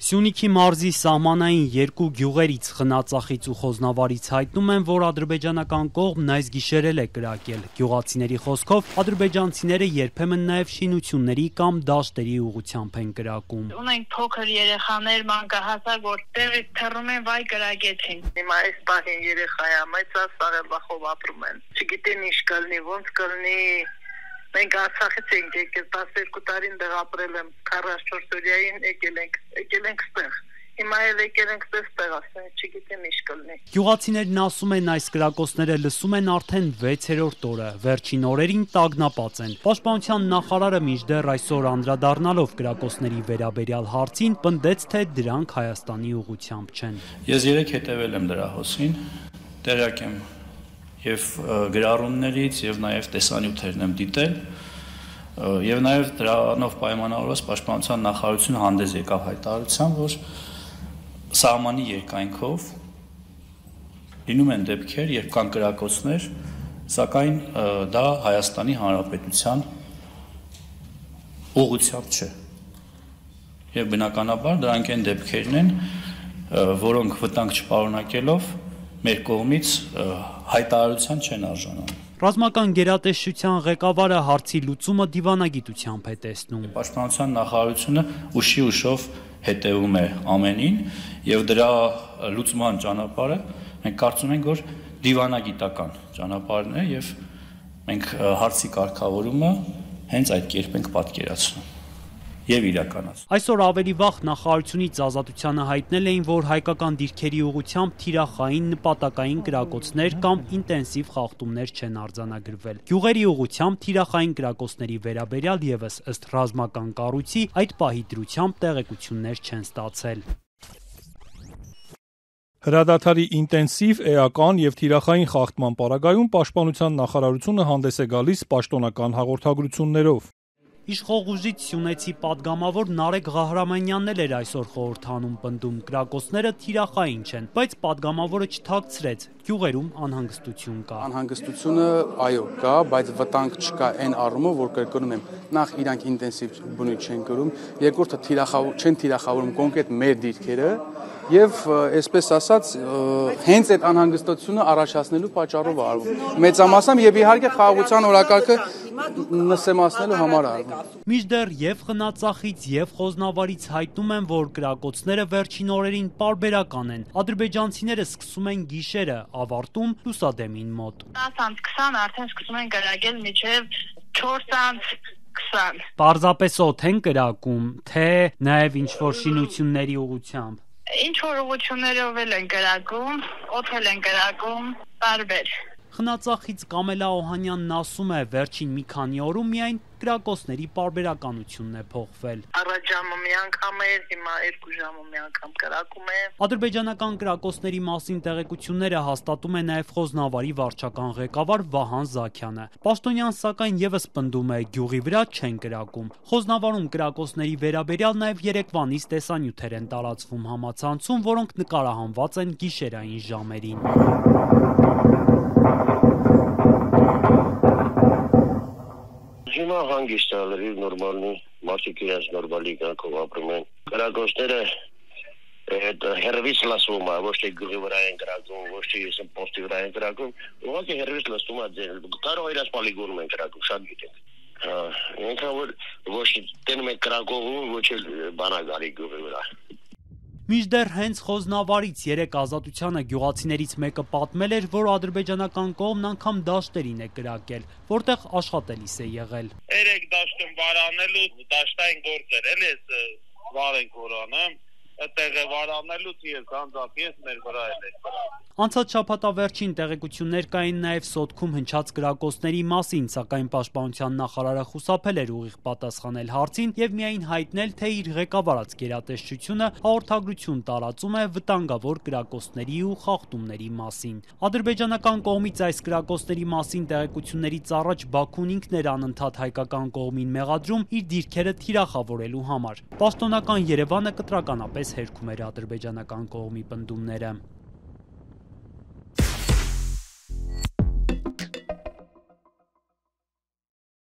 Սյունիքի մարզի սահմանային երկու գյուղերից Խնածախից ու Խոզնավարից հայտնում են, որ ադրբեջանական կողմն այս գիշերել է կրակել։ Գյուղացիների խոսքով ադրբեջանցիները երբեմն նաև շինությունների կամ դաշտերի ուղղությամբ են կրակում։ Ունենք փոքր երեխաներ, մանկահասակ, որ տեղից թռնում են, վայ կրակեցին։ Հիմա այս պահին երեխա է, մեծա Սաղելբախով ապրում են։ Չգիտեն ինչ կլինի, ոնց կլինի։ Մենք Արցախից ենք եկել, 12 տարին դեղ ապրել եմ, 44 օրյային եկել ենք ստեղ։ Հիմա էլ եկել ենք ստեղ, ասենք, չգիտեմ ինչ կլինի։ Գյուղացիներն ասում են, այս կրակոցները լսում են արդեն 6-րդ օրը, վերջին օրերին տագնապած են։ Պաշտպանության նախարարը մինչդեռ այսօր անդրադառնալով կրակոցների վերաբերյալ հարցին, պնդեց, թե դրանք Հայաստանի ուղղությամբ չեն։ Ես երեք հետևել եմ դրա հոսին, տեղյակ եմ եւ գրառումներից եւ նաեւ տեսանյութերն եմ դիտել եւ նաեւ դրանով պայմանավորված պաշտպանության նախարարությունը հանդես եկավ հայտարարությամբ, որ սահմանի երկայնքով լինում են դեպքեր, երբ կան կրակոցներ, սակայն դա Հայաստանի Հանրապետության ուղղությամբ չէ։ Եվ բնականաբար դրանք այն դեպքերն են, որոնք վտանգ չպարունակելով մեր կողմից հայտարարության չեն արժանանում։ Ռազմական գերատեսչության ղեկավարը հարցի լուծումը դիվանագիտությամբ է տեսնում։ Պաշտպանության նախարարությունը ուշով հետևում է ամենին եւ դրա լուծման ճանապարհը մենք կարծում ենք, որ դիվանագիտական ճանապարհն է եւ մենք հարցի կարգավորումը հենց այդ կերպ ենք պատկերացնում եւ իրականացնում։ Այսօր ավելի վաղ նախարարությունից Ազատությանը հայտնել էին, որ հայկական դիրքերի ուղղությամբ թիրախային նպատակային կրակոցներ կամ ինտենսիվ խախտումներ չեն արձանագրվել։ Գյուղերի ուղղությամբ թիրախային կրակոցների վերաբերյալ եւս ըստ ռազմական կառույցի այդ պահի դրությամբ տեղեկություններ չեն ստացել։ Հրադադարի ինտենսիվ, էական եւ թիրախային խախտման պարագայում պաշտպանության նախարարությունը հանդես է գալիս պաշտոնական հաղորդագրություններով։ Իշխող ուժից Սյունեցի պատգամավոր Նարեկ Ղահրամանյանն էլ էր այսօր խորհրդանում պնդում կրակոցները թիրախային չեն, բայց պատգամավորը չթաքցրեց, գյուղերում անհանգստություն կա։ Անհանգստությունը այո կա, բայց վտանգ չկա այն առումով, որ կրկնում եմ, նախ իրանք ինտենսիվ բնույթ չեն կրում, երկրորդը չեն թիրախավորում կոնկրետ մեր դիրքերը եւ այսպես ասած հենց այդ անհանգստությունը առաջացնելու պատճառով արվում։ Մեծամասամբ եւ իհարկե խաղաղության օրակարգը նսեմացնելու համար արվում։ Մինչդեռ եւ Խնածախից եւ Խոզնավարից հայտնում են, որ կրակոցները վերջին օրերին պարբերական են։ Ադրբեջանցիները սկսում են գիշերը, ավարտում լուսադեմին մոտ։ 10:20 արդեն սկսում են կրակել մինչեւ 4:20։ Պարզապես օդ են կրակում, թե նաեւ ինչ-որ շինությունների ուղղությամբ։ Ինչ որ ուղղություններով էլ են կրակում, օդ են կրակում, տարբեր։ Խնածախից Կամելա Օհանյանն ասում է, վերջին մի քանի օրում միայն կրակոցների պարբերականությունն է փոխվել։ Առաջ ժամը մի անգամ էր, հիմա 2 ժամը մի անգամ կրակում է։ Ադրբեջանական կրակոցների մասին տեղեկությունները հաստատում է նաև Խոզնավարի վարչական ղեկավար Վահան Զաքյանը։ Պաշտոնյան սակայն եւս պնդում է, գյուղի վրա չեն կրակում։ Խոզնավարում կրակոցների վերաբերյալ նաև երեկվանից տեսանյութեր են տարածվում համացանցում, որոնք նկարահանված են գիշերային ժամերին։ Հիմա հանգիստ է, լրիվ նորմալնի, մարդիկ իրենց նորմալի կյանքով ապրում են։ Կրակոցները հերվից լսվում է, ոչ թե գյուղի վրա են կրակում, ոչ թե ես եմ պոստի վրա են կրակում, ուղղակի հերվից լսվում է, կարող իրաց պոլիգոնում են կրակում, շատ գիտենք։ Ենքան որ ոչ տենում են կրակողում, ոչ էլ բանագարի գյուղի վրա։ Մինչդեռ հենց Խոզնավարից երեք Ազատությանը գյուղացիներից մեկը պատմել էր, որ ադրբեջանական կողմն անգամ դաշտերին է կրակել, որտեղ աշխատելիս է եղել։ Երեք դաշտում վարանելու դաշտային գործեր էլ ես վար ենք որանը, այդտեղ է վարանելուց ես անձամբ ես մեր վրա էլ Անցած շաբաթավերջին տեղեկություններ կային նաև Սոտքում հնչած կրակոցների մասին, սակայն պաշտպանության նախարարը խուսափել էր ուղիղ պատասխանել հարցին եւ միայն հայտնել, թե իր ղեկավարած գերատեսչությունը հաղորդագրություն տարածում է վտանգավոր կրակոցների ու խախտումների մասին։ Ադրբեջանական կողմից այս կրակոցների մասին տեղեկություններից առաջ Բաքուն ինքն էր անընդհատ հայկական կողմին մեղադրում իր դիրքերը թիրախավորելու համար։ Պաշտոնական Երևանը կտրականապես հերքում էր ադրբեջանական կողմի պնդումները։